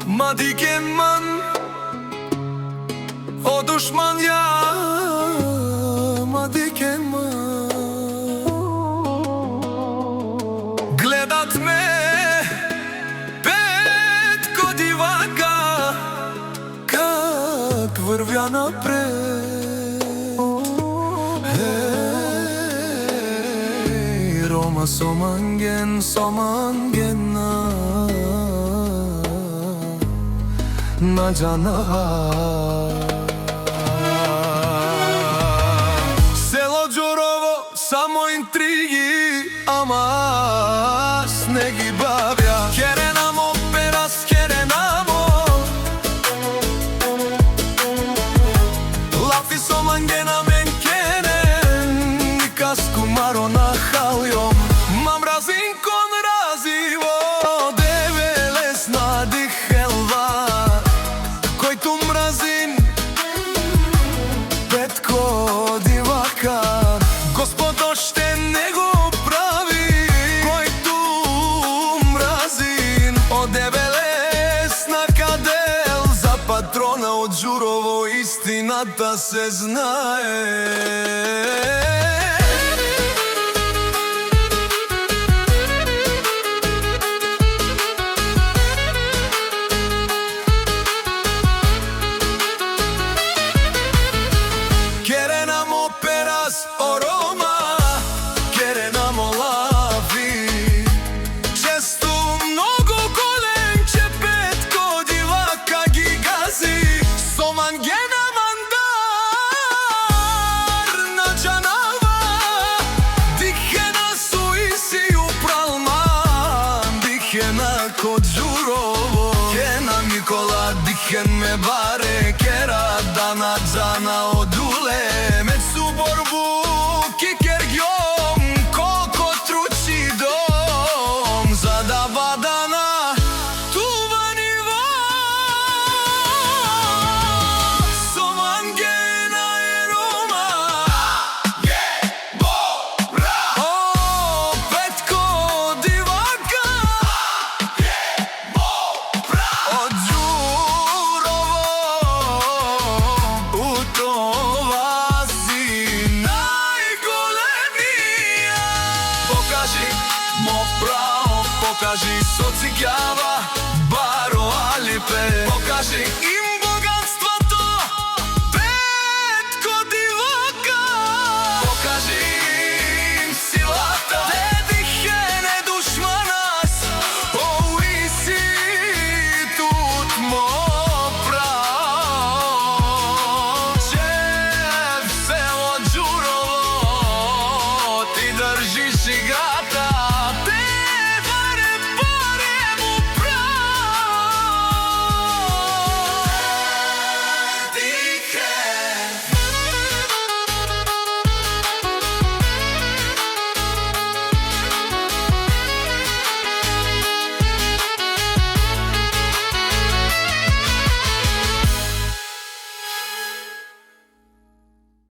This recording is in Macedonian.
Madikeman o düşman ya Madikeman Gledat me Petko divaka Как вървя напред Рома Соманген на джана Село Джурово, само интриги, ама аз не ги бавя. Керенамо, перас, керенамо Лафи Сомангена мен керен Никас кумаро на халјом Мам разин кон разиво Девелес на дихелва Којту мразин Петко дивака Господо ще не го прави Којту мразин Од Девелес на Кадел За патрона од Джурово Истината се знае Код Джурово Кена Никола Дикен ме баре Кера дана джана одуле Мецу борбу кикергјом Колко тручи дом За да вадана това ниво Сомангена е Рома О, Петко дивака Од Джурово у това си најголемија Покажи мо право, покажи со цигјава Баро Алипе Покажи